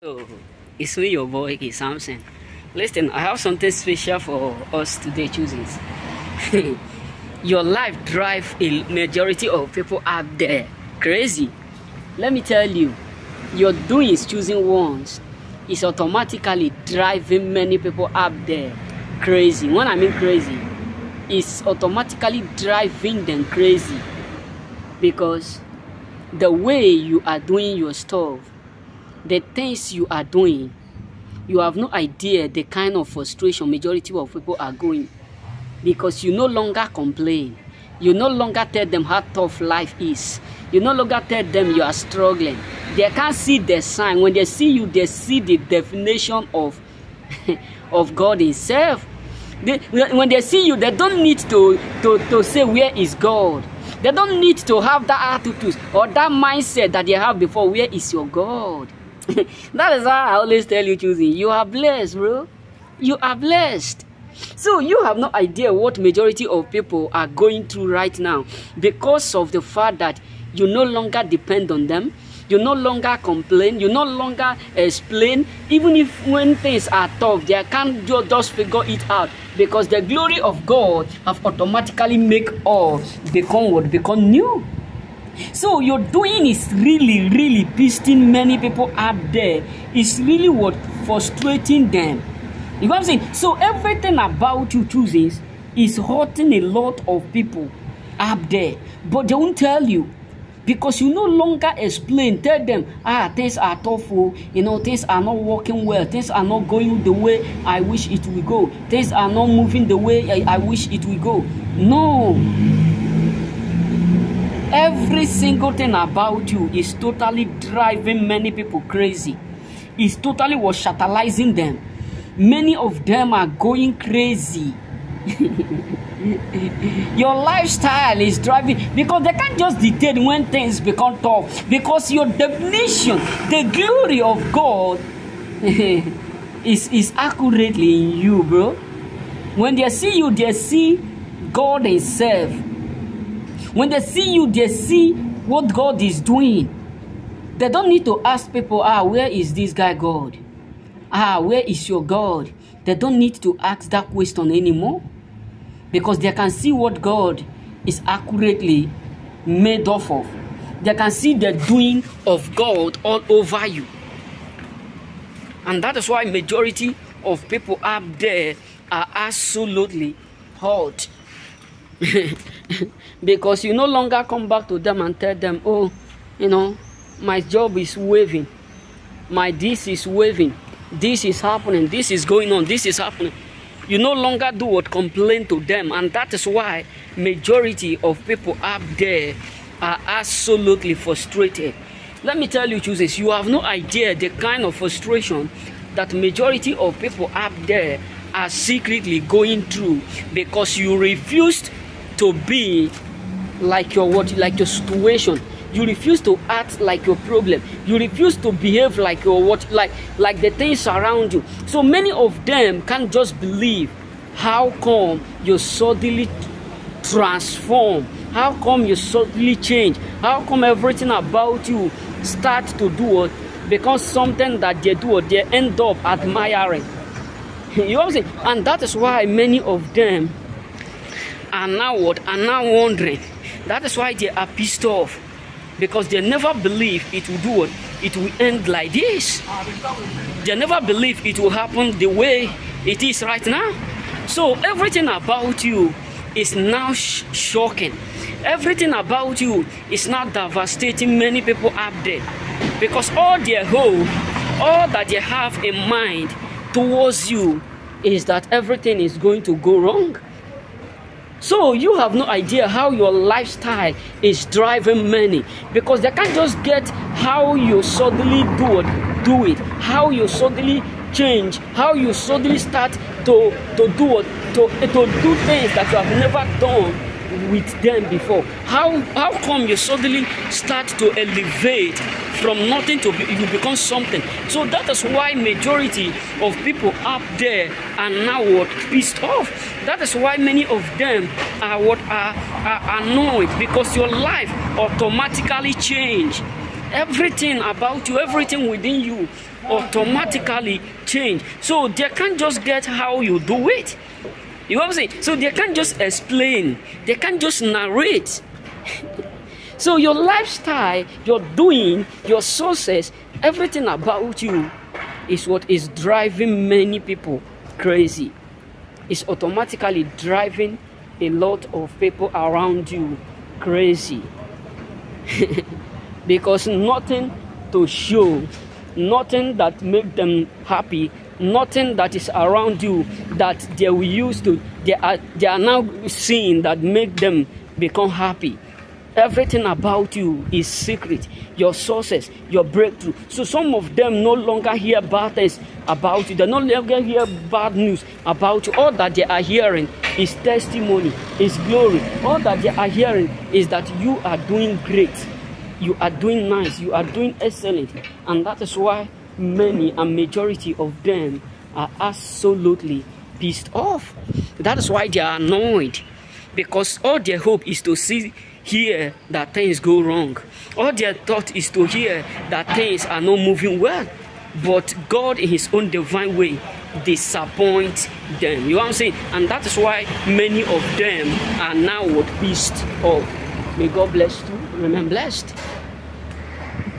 So, it's me, your boy, K. Samson. Listen, I have something special for us today, choosers. Your life drive a majority of people out there crazy. Let me tell you, your doing is choosing ones is automatically driving many people out there crazy. When I mean crazy, it's automatically driving them crazy because the way you are doing your stuff, the things you are doing, you have no idea the kind of frustration majority of people are going, because you no longer complain, you no longer tell them how tough life is, you no longer tell them you are struggling. They can't see the sign. When they see you, they see the definition of of God himself. When they see you, they don't need to say where is God. They don't need to have that attitude or that mindset that they have before. Where is your God? That is how I always tell you, choosing. You are blessed, bro. You are blessed. So you have no idea what majority of people are going through right now because of the fact that you no longer depend on them. You no longer complain. You no longer explain. Even if when things are tough, they can't just figure it out, because the glory of God have automatically make us become what? Become new. So your doing is really pisting many people out there. It's really what frustrating them. You know what I'm saying? So everything about you choosing is hurting a lot of people out there, but they won't tell you because you no longer explain. Tell them, things are tough, you know, things are not working well, things are not going the way I wish it will go, things are not moving the way I wish it will go. No. Every single thing about you is totally driving many people crazy. It's totally was shattering them. Many of them are going crazy. Your lifestyle is driving, because they can't just dictate when things become tough, because your definition, the glory of God is accurately in you, bro. When they see you, they see God himself. When they see you, they see what God is doing. They don't need to ask people, where is this guy God? Where is your God? They don't need to ask that question anymore, because they can see what God is accurately made of. They can see the doing of God all over you. And that is why majority of people up there are absolutely hurt. Because you no longer come back to them and tell them, oh, you know, my job is waving, my this is waving, this is happening, this is going on, this is happening. You no longer do what complain to them. And that is why majority of people up there are absolutely frustrated. Let me tell you, choosers, you have no idea the kind of frustration that majority of people up there are secretly going through, because you refused to be like your your situation. You refuse to act like your problem. You refuse to behave like your like the things around you. So many of them can't just believe how come you suddenly transform, how come you suddenly change, how come everything about you start to do what becomes something that they do what they end up admiring. You know what I'm saying? And that is why many of them are now what? Are now wondering. That is why they are pissed off, because they never believe it will do what? It will end like this. They never believe it will happen the way it is right now. So everything about you is now shocking. Everything about you is now devastating many people out there, because all their hope, all that they have in mind towards you is that everything is going to go wrong. So you have no idea how your lifestyle is driving many, because they can't just get how you suddenly do it, how you suddenly change, how you suddenly start to do things that you have never done with them before. How come you suddenly start to elevate from nothing to you become something? So that is why majority of people up there are now what? Pissed off. That is why many of them are what? Are annoyed, because your life automatically changed. Everything about you, everything within you automatically change. So they can't just get how you do it. You know what I'm saying? So they can't just explain. They can't just narrate. So your lifestyle, your doing, your sources, everything about you is what is driving many people crazy. It's automatically driving a lot of people around you crazy. Because nothing to show, nothing that make them happy, nothing that is around you that they will use to, they are now seeing that make them become happy. Everything about you is secret. Your sources, your breakthrough. So some of them no longer hear bad things about you. They no longer hear bad news about you. All that they are hearing is testimony, is glory. All that they are hearing is that you are doing great. You are doing nice. You are doing excellent. And that is why many and majority of them are absolutely pissed off. That is why they are annoyed. Because all their hope is to hear that things go wrong. All their thought is to hear that things are not moving well. But God in his own divine way disappoints them. You know what I'm saying? And that is why many of them are now pissed off. May God bless you. Remain blessed.